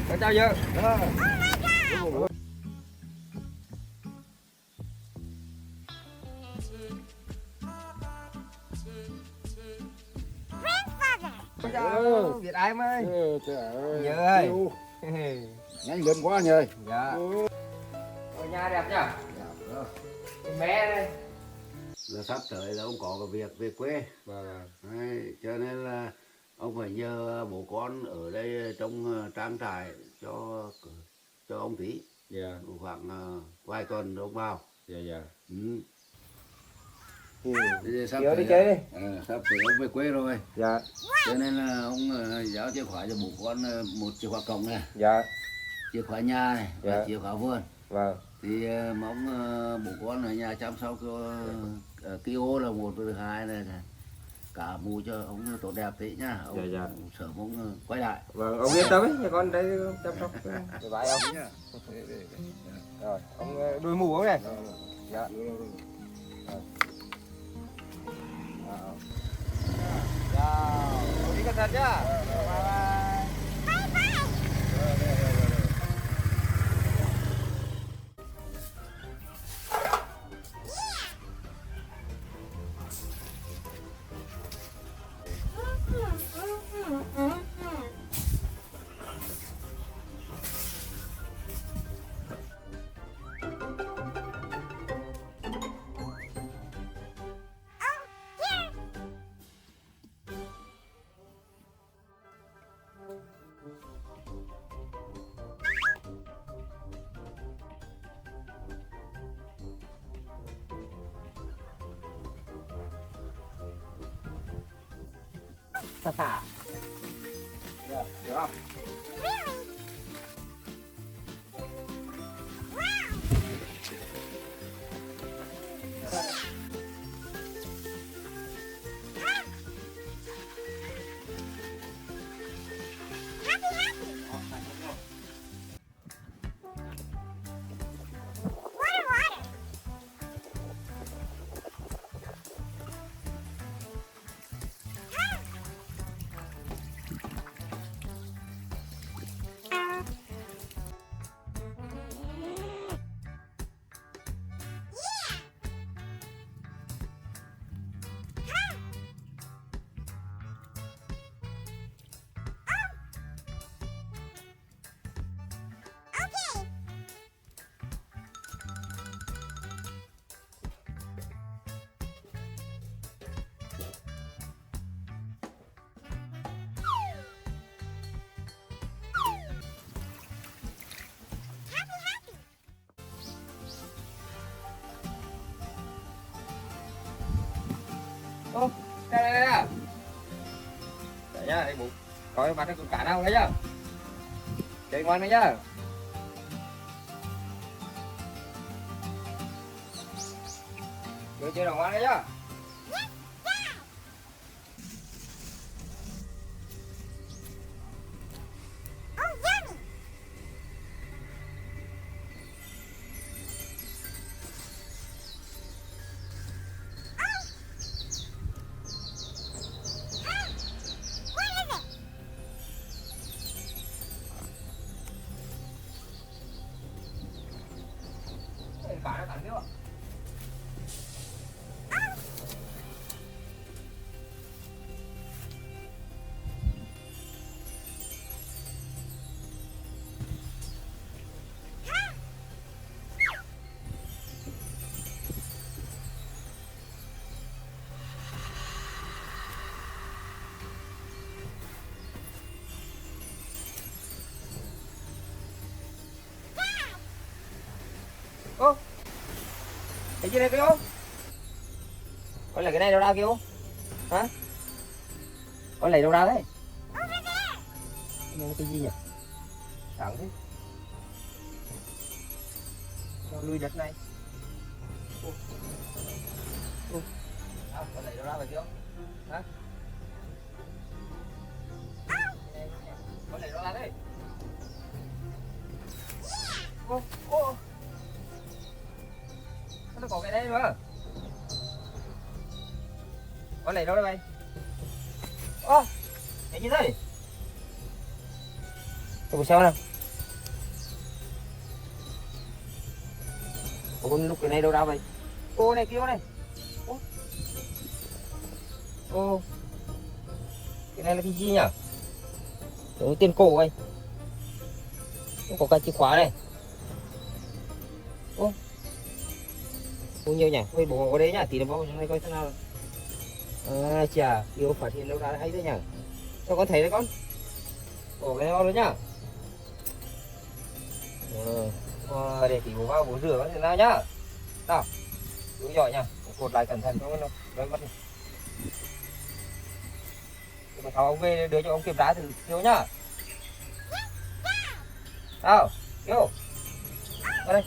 Con chào giờ. Con chào Việt Ai ơi. Trời ơi. Nhớ ơi. Nhanh lên quá nhờ. Dạ. Ở nhà đẹp nhá. Mẹ đây. Là sắp tới là ông có cái việc về quê. Đấy, cho nên là ông phải nhờ bố con ở đây trong trang trại cho ông tí. Dạ. Khoảng vài tuần ông vào. Dạ dạ. Sắp Đi tới chơi đi. Sắp tới ông về quê rồi. Dạ. Cho nên là ông giáo chìa khóa cho bố con một chìa khóa cổng này, Dạ. chìa khóa nhà này và Dạ. chìa khóa vườn. Vâng. Thì mong bố con ở nhà chăm sóc cho cái ô là một với hai này cả mù cho ông tốt đẹp thế nhá. Ông Dạ, dạ. sớm ông quay lại. Vâng, ông yên tâm ấy, nhà con đây chăm sóc cái vải ông. Rồi, ông đuôi mù ông này. Dạ. Đi cẩn thận nhá. Bye bye. Được không? Ô, đây nè. Đấy nhá, đây bụng. Coi mặt nó còn cả đâu đấy nhá. Chơi ngoan đấy nhá. Chơi đồng ngoan đấy nhá. Cả nó cắn nữa. Ô, cái gì này kêu? Con lấy cái này đâu ra kêu? Hả? Con lấy đâu ra đấy? Cái gì nhỉ? Sáng thế. Cho lùi đất này. Con lấy đâu ra vậy kêu? Hả? Con lấy đâu ra đấy? Ô. Nó có cái đây nữa. Con lấy đâu đây mày? Ô, cái gì đây? Tôi sao nào? Ôn lúc cái này đâu ra vậy? Ô này kêu này. Ô. Cái này là cái gì nhỉ? Đúng tiền cổ ấy. Không có cái chìa khóa này. Ô. Ô nhiều nhỉ? Ôi bố có đấy nhỉ? Tí nữa bố trong này coi thế nào. À chà, yêu phát hiện đâu ra hay thế nhỉ? Cho con thấy đấy con. Ồ cái này ngon luôn nhá. Để tí bố vào bố rửa con thế nào nhá. Nào. Đúng giỏi nhá. Cột lại cẩn thận cho nó rơi mất đi. Mà tháo ông về đưa cho ông kiểm tra thử thiếu nhá. Nào, vô. Vào đây.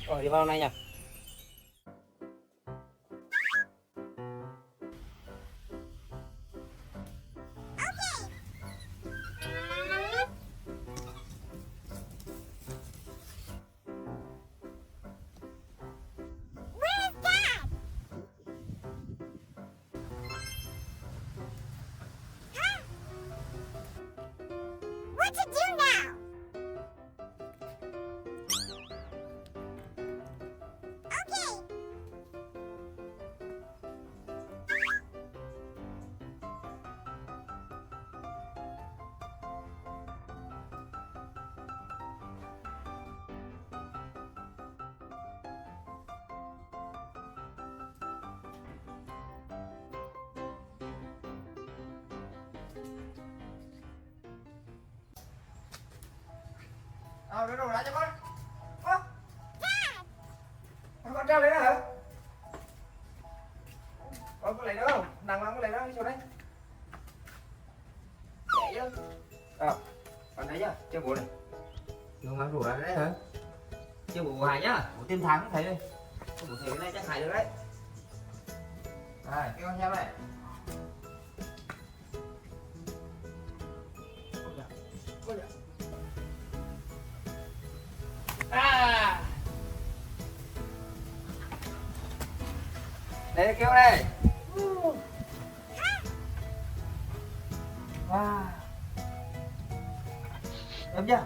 Rồi đi vào này nhá. What to do now? Okay. Nào đưa đồ ra cho con. Con treo đấy hả? Con có lấy nữa không? Nặng lắm có lấy đó đi chỗ đấy. Chạy chứ. Con thấy chưa? Chưa bố này. Chưa mang đồ ra đấy hả? Chưa bố hài nhá. Bố tiêm tháng cũng thấy đây. Bố thấy cái này chắc hài được đấy. Này, cái con heo này. À. Đây kêu đây. Wow. Ấm chưa?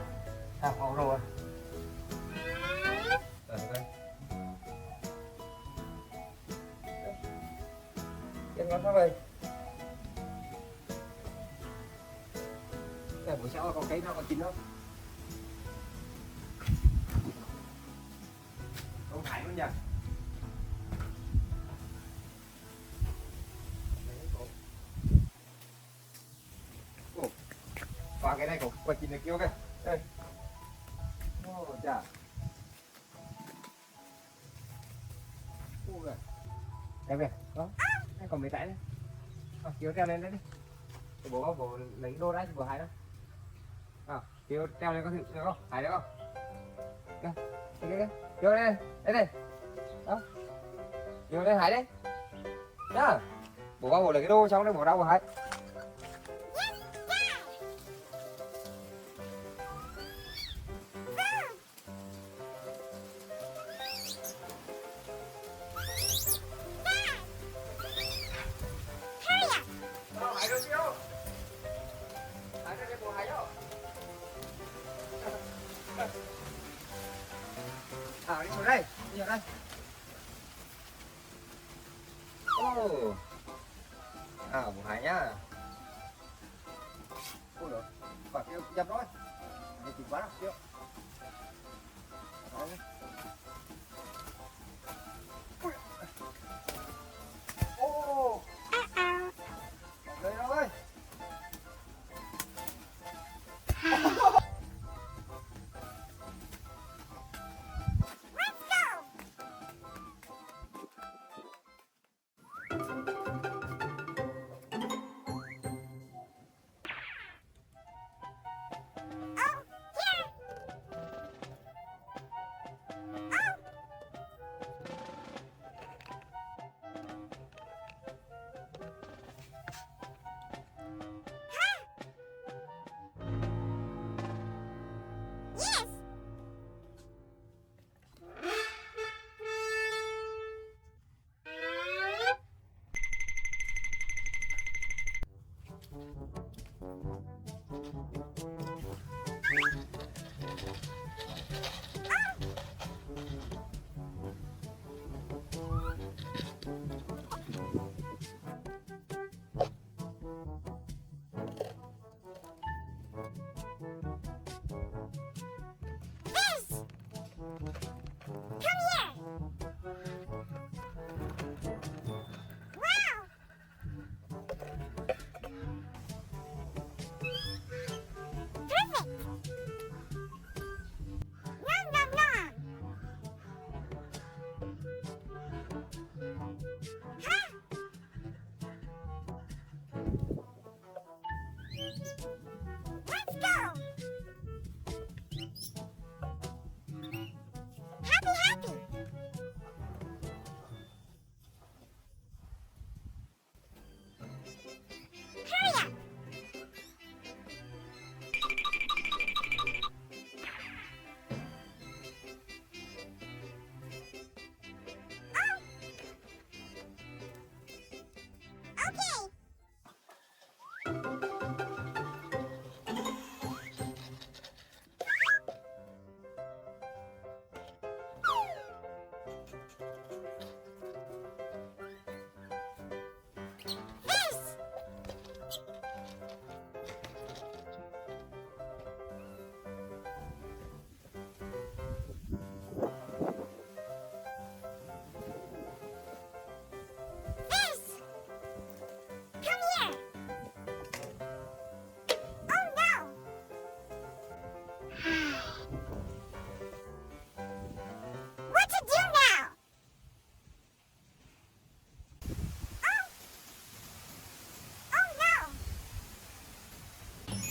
À, màu rồi. Đây. Chân ngon quá vậy. Buổi sáng có cái nó còn chín không? Không phải luôn nhỉ? Và cái này cũng quả chín được kêu kìa. Đây. Ô chà. Đây kìa, đó. Đây còn mấy trái nữa. Kêu treo lên đấy đi. Bố lấy đô ra cho bố hái đó. Kêu treo lên có thử được không? Hái được không? Kìa. Kêu đây. Đây. Đó. Kêu đây hái đấy. Nhá. Bố lấy cái đô xong đấy bố ra bố hái. Đi xuống đây, đi xuống đây. Ô. Bố Hải nhá. Ôi rồi, bà kêu dập rồi. Này chịu quá đâu, kêu. Ô. Đây rồi.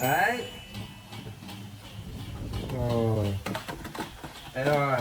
Đấy. Rồi. Đây rồi.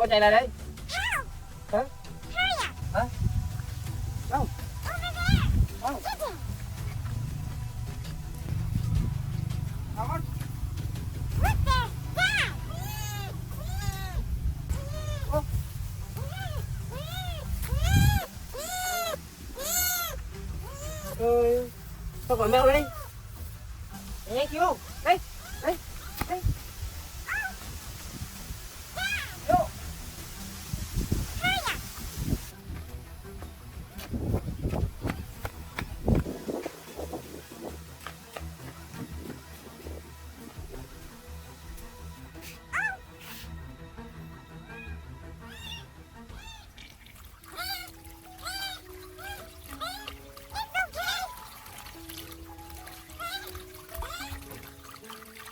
con chạy lại đây. Hả? Hả? Đâu? Đâu? Come on. Look there. Dad. Ô. Ơi, sao còn mèo đây? Nhanh cứu. Đây, đây, đây. Vô.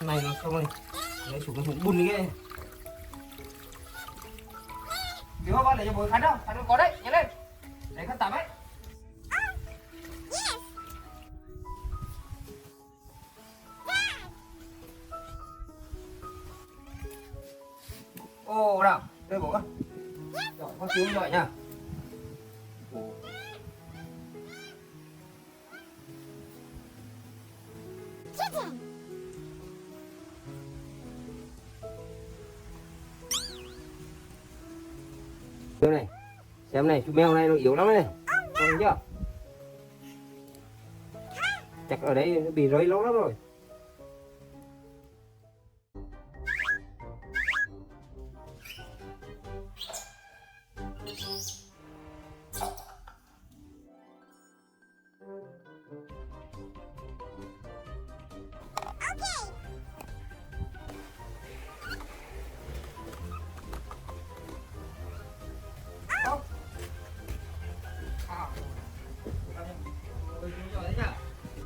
Này nó không ơi, lấy xuống cái bụng bùn đi ghê. Cứu con để cho bố khăn đâu có đấy, nhớ lên. Để khăn tắm ấy. Ô nào, đây bố con. Rồi, con cứu rồi nha. Kitten. Đây này, xem này, chú mèo này nó yếu lắm này, thấy chưa? Chắc ở đây nó bị rơi lâu lắm rồi.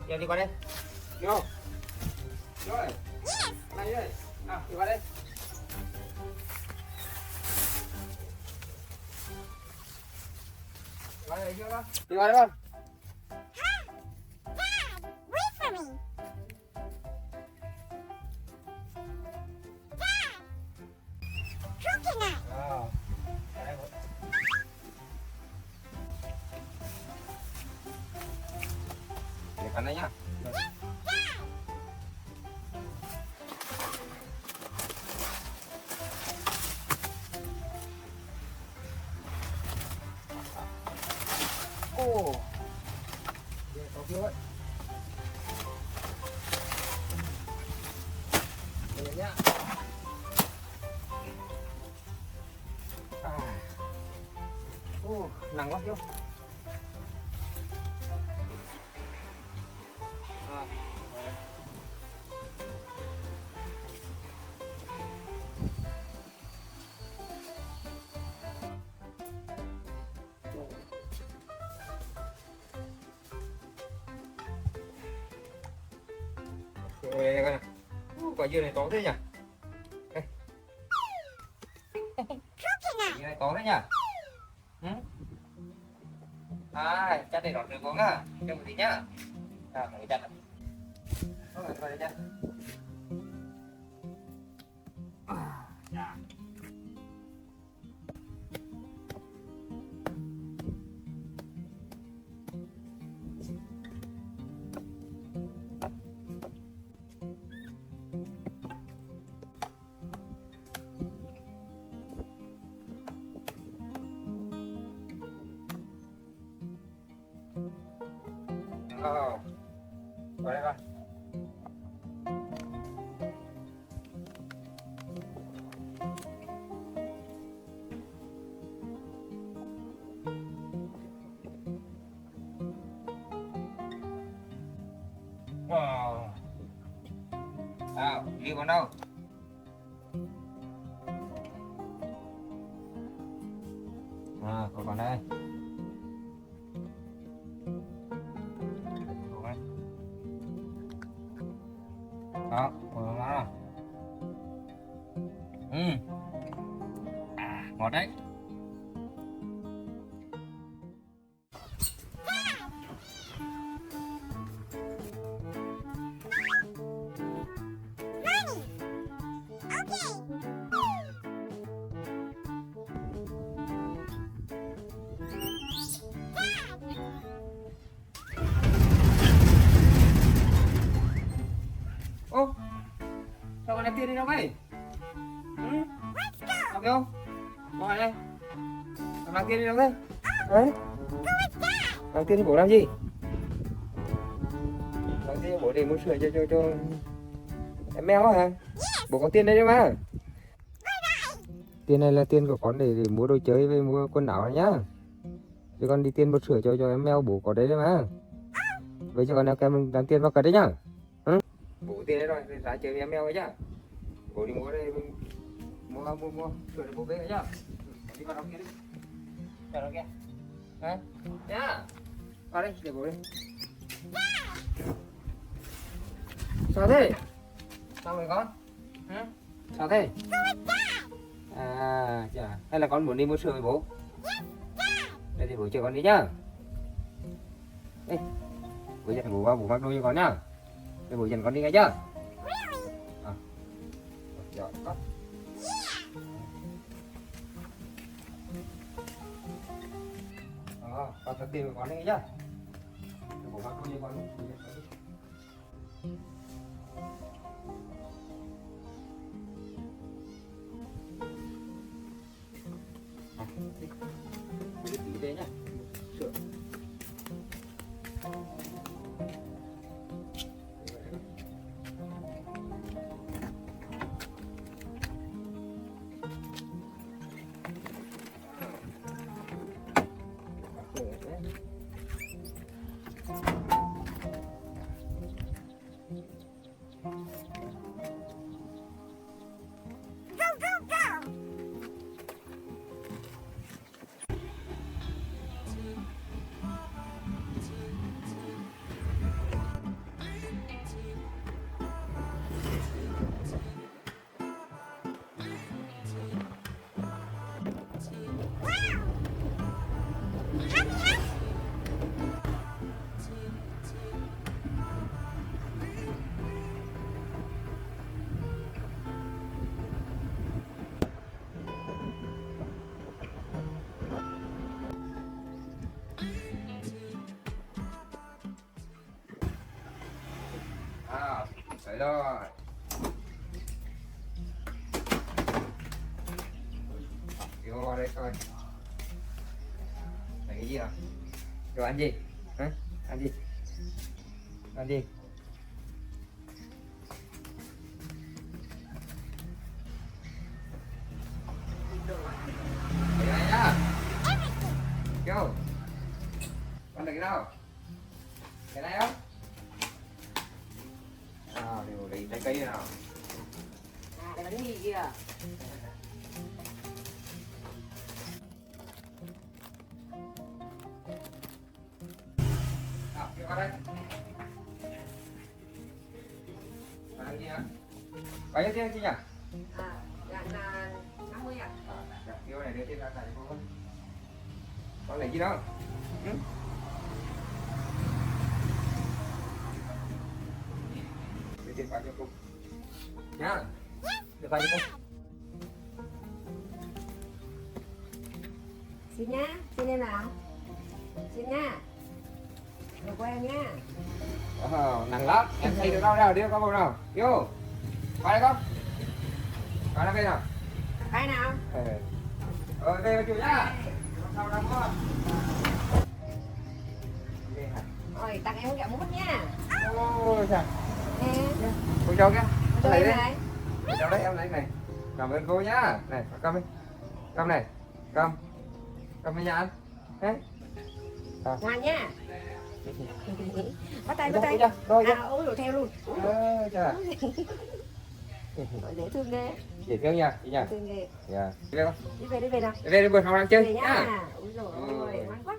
Giờ đi qua đây. Vô. Rồi. Này đây. À, đi qua đây. Đi qua đây chưa con? Đi qua đây con. Dad, wait for me. Dad. Coconut. À. Để cắn đây nhá. Ồ. Để có phiếu ấy. Để nhá. À. Ồ, nặng quá phiếu. Đây coi nào. Quả dưa này to thế nhỉ? Đây. Coconut. Dưa này to thế nhỉ? Ừ? À, chặt để đọt được uống à? Cho một tí nhá. À, phải chặt. Rồi, đây chặt. Dạ. Vào đây con. Wow. Nào, đi vào đâu? À, còn đây. Đó, ngồi nó rồi. À, ngọt đấy. không ấy? Học đi không? Ngồi đây. Làm tiền đi đâu thế? Đấy. Làm tiền đi bố làm gì? Làm tiền bố để mua sữa cho em mèo hả? Bố có tiền đây đấy mà. Tiền này là tiền của con để mua đồ chơi với mua quần áo nhá. Chứ con đi tiền mua sữa cho em mèo bố có đấy đấy mà. Vậy cho con nào kèm làm tiền vào cái đấy nhá. Ừ? Bố tiền đấy rồi, ra chơi với em mèo ấy nhá. Bố đi mua đây mua sữa để bố về nhá. Đi vào đóng kia đi. Vào đóng kia. Đấy. Nhá. Vào đây để bố đi. Sao thế? Sao vậy con? Ừ? Sao thế? À, chà. Hay là con muốn đi mua sữa với bố? Đây thì bố chờ con đi nhá. Đây. Bố dẫn bố vào bố mặc đồ cho con nhá. Để bố dẫn con đi ngay chưa? À. Rồi, con. Con thật tiền của con đi ngay chưa? Để bố mặc đồ cho con. Đi đây nhá. Sữa. Go, go, go! À, đấy rồi. Vô vào đây coi. Này cái gì nào? Đồ ăn gì? Hả? Ăn gì? Ăn gì? Cái này nhá. Vô. Con được cái đâu? Cái này không? À, đều lấy trái cây nào. À, cái bánh mì kìa. À, vô vào đây. Cái gì hả? Bao nhiêu tiền chị nhỉ? À, dạ là 50 ạ. Dạ, vô này đưa tiền ra này cô. Con lấy gì đâu? Ừ? Đưa tiền vào cho cô. Nhá. Đưa vào cho cô. Xin nhá, xin em nào. Xin nhá. Đồ của em nhá. Nặng lắm. Em thấy được đâu đâu, đưa con vào nào. Vô. Vào đây con. Vào đây nào. Cái nào? Về chủ nhá. Sau đó con. Rồi, tặng em kẹo mút nhá. Ôi trời. Nè. Cô cho kia. Cho Lấy em đấy. này. Cô cho đấy em lấy này. Cảm ơn cô nhá. Này, cầm đi. Cầm này. Cầm. Cầm với nhà ăn. Đấy. Ngoan nhá. Bắt tay, bắt Rồi, tay. rồi, rồi. À, ôi rồi theo luôn. Trời. Rồi, dễ thương ghê. Dễ thương nha, chị nha. Dễ thương ghê. Dạ. Đi về con. Đi về nào. Đi về đi bữa sau đang chơi Về nhá. nhá. Ôi dồi ôi, ngoan quá.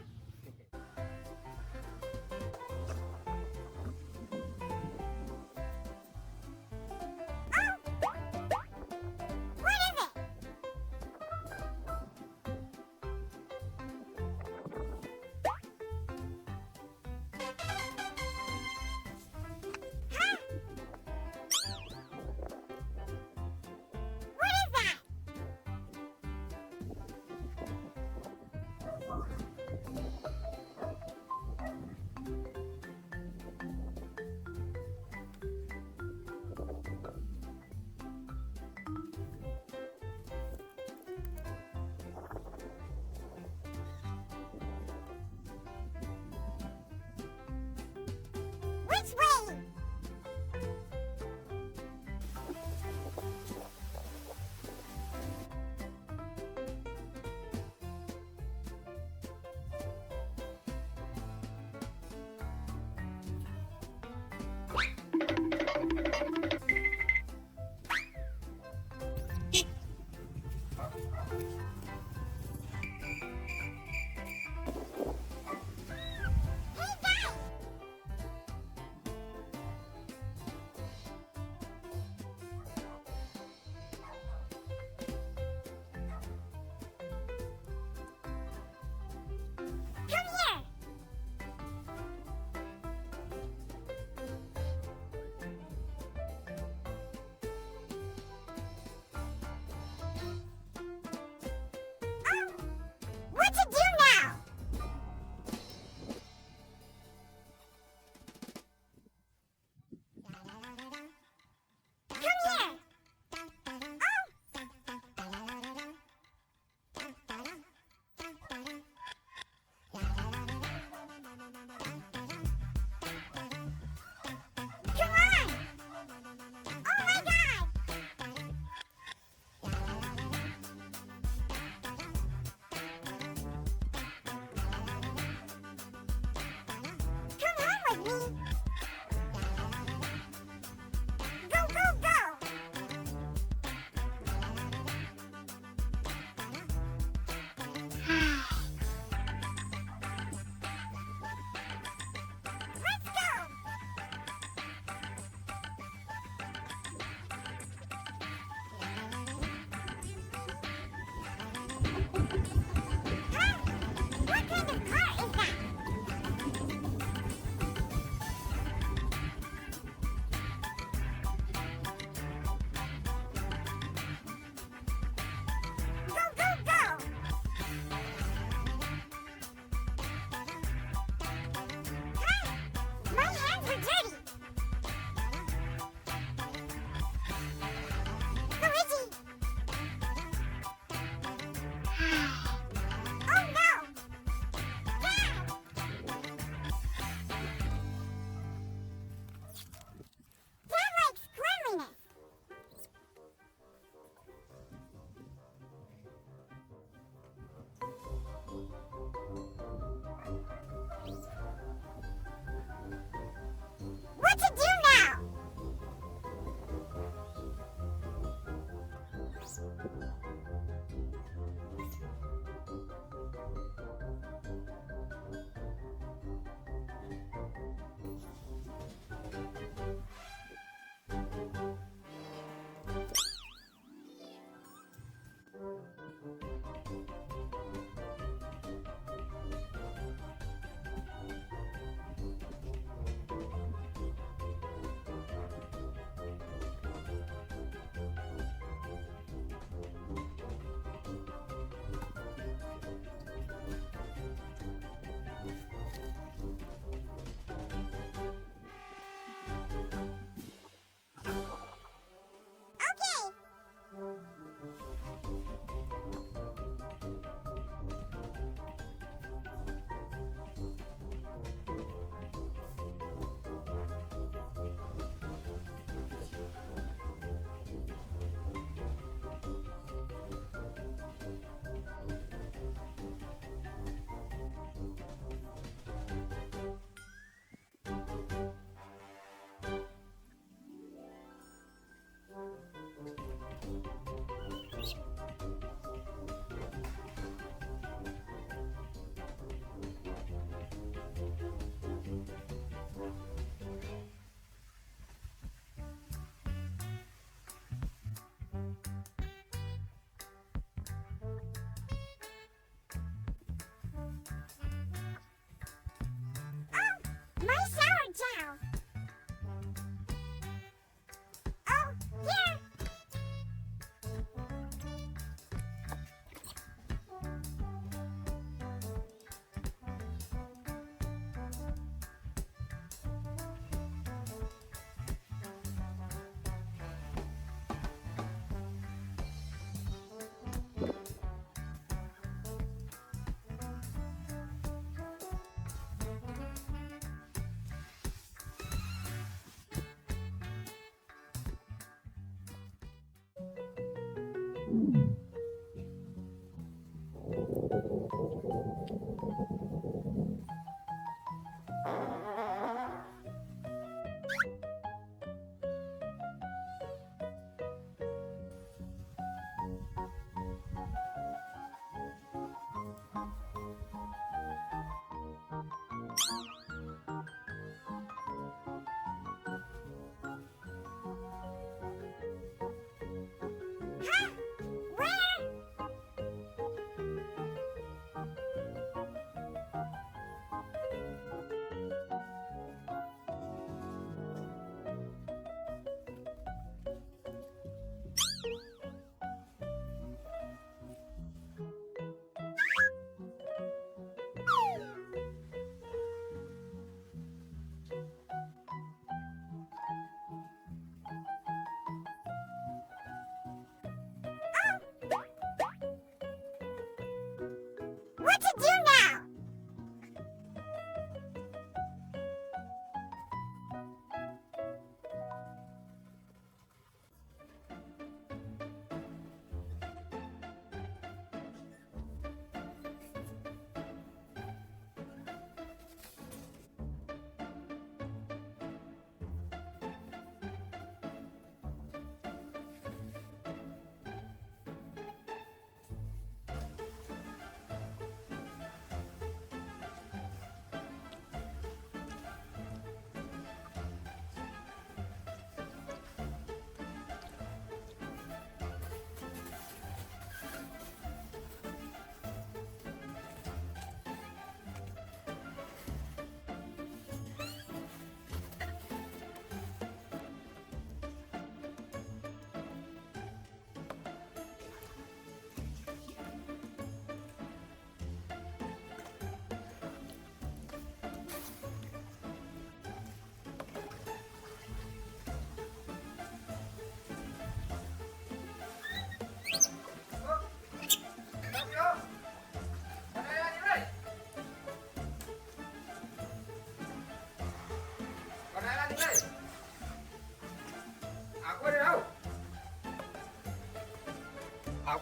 What to do now?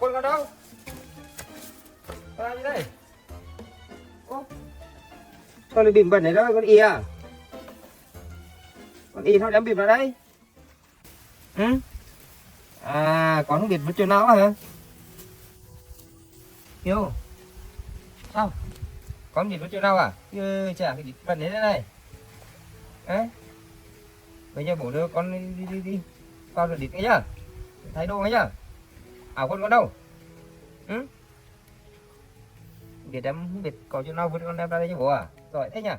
Quân con đâu? Con làm gì đây? Ô, con lại bìm bẩn này đâu, con y à? Con y sao dám bìm vào đây? Ừ? À, con không biết mất chỗ nào hả? Yêu, sao? Con biết mất chỗ nào à? Chả cái bẩn đấy này. Đấy. Bây giờ bố đưa con đi vào rồi địt cái nhá. Thay đồ ngay nhá. Áo con đâu? Ừ? Biết em không biết có chỗ nào vứt con đem ra đây cho bố à? Giỏi thế nhỉ?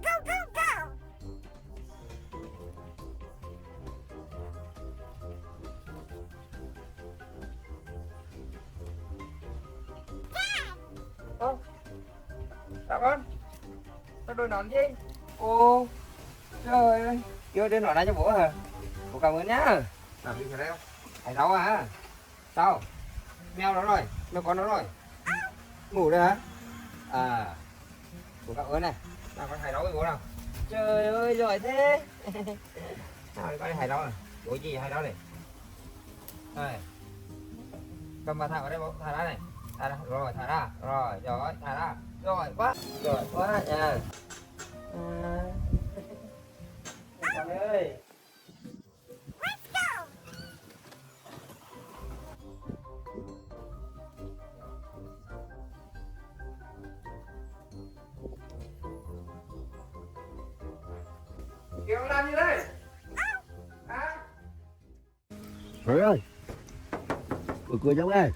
Go, go, go! Sao con? Sao đôi nón gì? Ô, trời ơi, chưa đưa nón ra cho bố hả? Bố cảm ơn nhá. Làm gì ở đây không? Hải rau à? Sao? Mèo nó rồi, mèo con nó rồi. Ngủ rồi hả? À, bố cảm ơn này. Nào con hải rau với bố nào. Trời ơi, giỏi thế. Nào con hải rau này. Bố gì hải rau này? Đây. Cầm vào thả vào đây bố, thả ra này. Thả ra, rồi thả ra, rồi, giỏi, thả ra. Giỏi quá nha. Con ơi. Let's go! Kiều làm gì đây? Hả? Trời ơi, cười giống đây.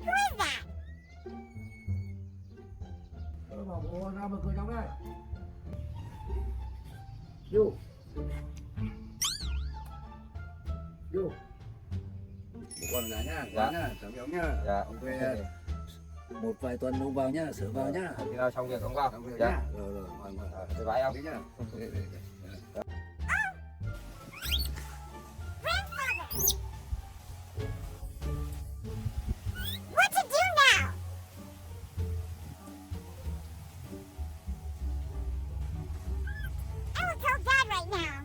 Who is that? Bảo bố ra mà cười giống đây. Vô. Vô. Còn là nhá, chấm giống nhá. Dạ. Ông về một vài tuần ông vào nhá, sửa vào nhá. Khi nào xong việc không vào? Xong việc Dạ. nhá. Rồi, ngoan. Bye bye ông. Thế nhá. Grandfather! What to do now? I will tell Dad right now.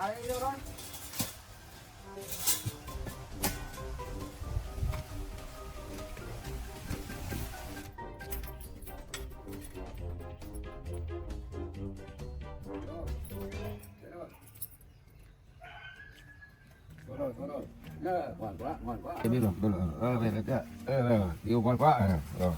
Đây vô thôi. Ngon quá, ngon quá. Biết rồi, về cái yêu con quá rồi.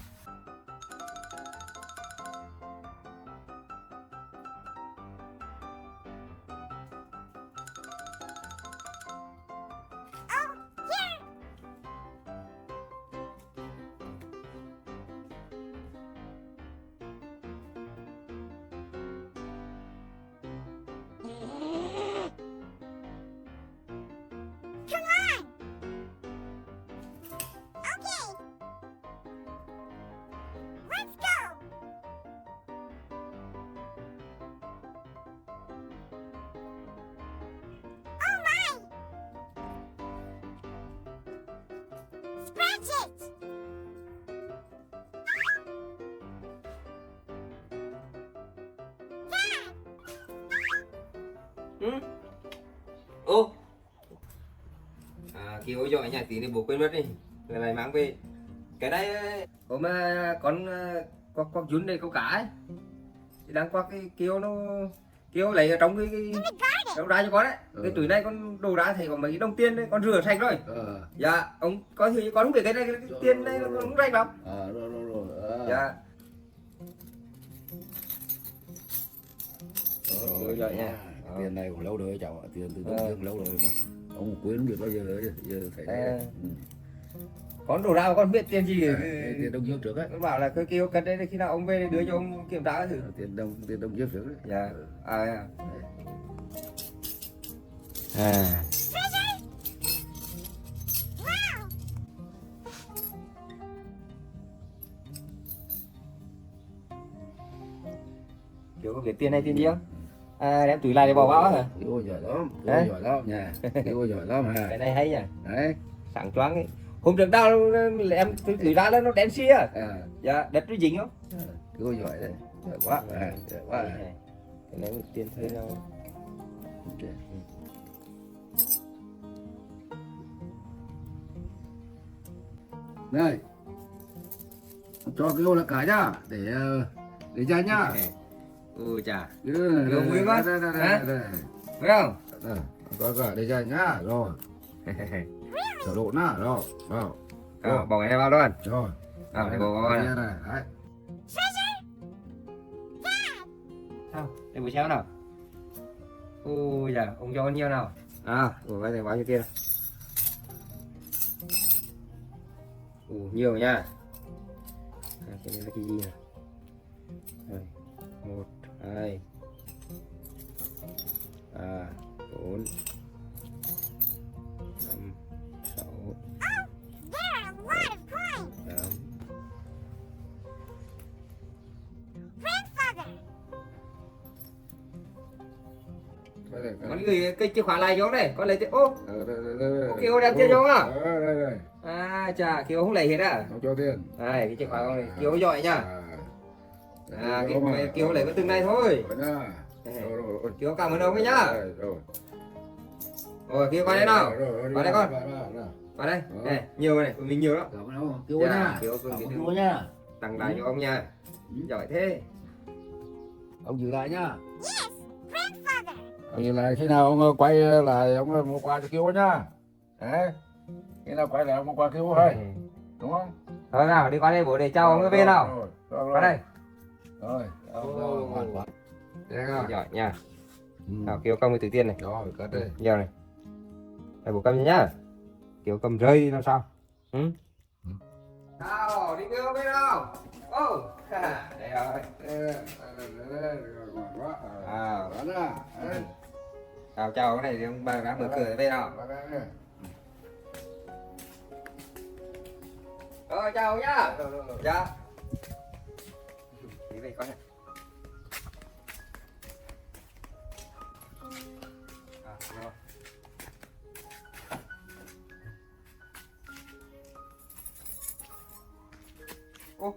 Come on. Okay. Let's go. Oh my. Scratch it. Dad. Ừ. Ô. Kiều giỏi nhà tí này bố quên mất đi. Lần này mang về. Cái này có mà con quắc dún đây câu cá ấy. Thì đang quắc cái Kiều nó Kiều lấy ở trong cái đâu ra cho con đấy. Cái túi này con đồ ra thấy có mấy đồng tiền đấy, con rửa sạch rồi. Dạ, ông có thử con không biết cái này cái tiền này nó không rạch lắm. Rồi. Dạ. Kiều giỏi nha. Tiền này cũng lâu rồi cháu ạ, tiền từ trước lâu rồi mà. Ông quên biết bao giờ giờ phải Con đồ ra mà con không biết tiền gì. tiền đông trước trước ấy. Con bảo là cái Kiều cần đấy khi nào ông về đưa cho ông kiểm tra thử. Tiền đông trước trước đấy. Dạ. À. Wow. Kiều có biết tiền này tiền gì không? Đem túi lại để bỏ vào hả? Kiều giỏi lắm, Đấy. giỏi lắm nha. Kiều giỏi lắm ha. Cái này hay nhỉ? Đấy. Sáng choáng ấy. Hôm trước đau em túi ra nó đen xia. Dạ, đất nó dính không? Kiều giỏi đấy. Giỏi quá. Giỏi quá. Cái này một tiền thuê nào? Đây. Cho Kiều là cả nhá, để ra nhá. Ừ chà. Kiều vui quá. Hả? Phải không? Có cả để ra nhá, rồi. Sở độ nhá, rồi. Bỏ cái này vào luôn. Rồi. Để bỏ vào này. Đấy. Sao? Để buổi sáng nào? Ôi dạ, ông cho con nhiêu nào? Bây giờ bao nhiêu tiền? Nhiều nha. Cái này là cái gì nè? Rồi, 1, 2, 3, 4, 5, 6, There are a lot of coins. 8. Grandfather. Con gửi cái chìa khóa lại cho ông đây, con lấy tiền. Ô, Kiều đem tiền cho ông à? Đây. Chà, Kiều không lấy hết à? Không cho tiền. Đây, cái chìa khóa con này, Kiều giỏi nha. Kiều lấy cái từng này thôi. Rồi. Kiều cảm ơn ông ấy nhá. Rồi. Rồi, Kiều qua đây nào. Vào đây con. Rồi. Vào đây. Này, nhiều này, của mình nhiều lắm. Cảm ơn ông. Kiều Dạ, nha. Kiều cưng cái Kiều nha. tặng lại cho ông nha. Giỏi thế. Ông giữ lại nhá. Yes, grandfather. Ông giữ lại khi nào ông quay lại ông mua quà cho Kiều nhá. Đấy. Khi nào quay lại ông mua quà Kiều thôi. Đúng không? Thôi nào, đi qua đây bố để chào ông về nào. Qua đây. Rồi. Ngon quá. Giỏi nha. Nào, Kiều cầm cái túi tiền này. Rồi, cất đi. Nhiều này. Đây bố cầm nhá. Kiều cầm rơi đi làm sao? Nào, đi Kiều về nào. Ô, đây rồi. Ngon quá. Nào, Đó nè. chào cái này thì ông bà đã mở cửa về nào. Rồi, chào nhá. Dạ. Đi về con này. Rồi. Ô,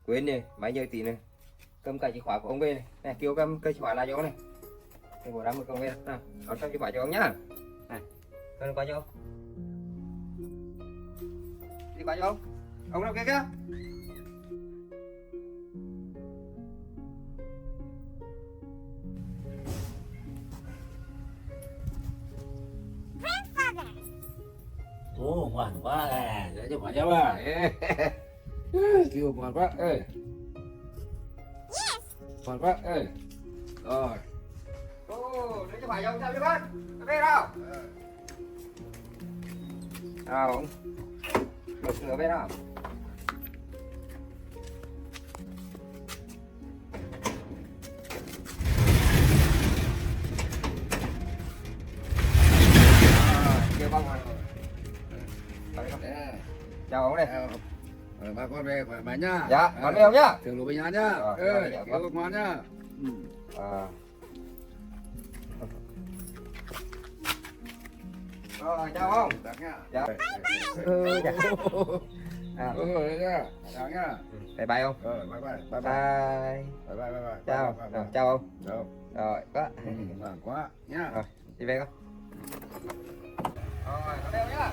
quên nè, máy giờ tí này. Cầm cái chìa khóa của ông về này. Này, Kiều cầm cái chìa khóa lại cho ông này. thì bộ đám một công viên nào con cho chụp ảnh cho ông nhá. Này con qua cho ông, đi qua cho ông đâu kia kìa. Grandfather. Ồ, ngoan quá à, để cho bạn cháu à. Kêu ngoan quá, ơi. Yes. Ngoan quá, ơi. Rồi. Ô, để chụp ảnh cho ông xem cho con. Ok đâu? Đâu? Mở cửa bên nào? Kêu bông rồi. Chào ông đây. Bà con về khỏe mạnh nhá. Dạ, con với ông nhá. Thường lũ bình an nhá. Rồi, dạ, Kêu ngoan nhá. À. Rồi, chào ông. Dạ nhá. Dạ. Ừ, dạ. À, Ừ, nhá. Chào nhá. bye bye ông. Rồi, bye bye. Bye bye. Bye. Bye bye, bye bye. Chào. Bye bye. Chào ông. Chào. Rồi, có. Ngoan quá nhá. Rồi, đi về con. Rồi, con đeo nhá.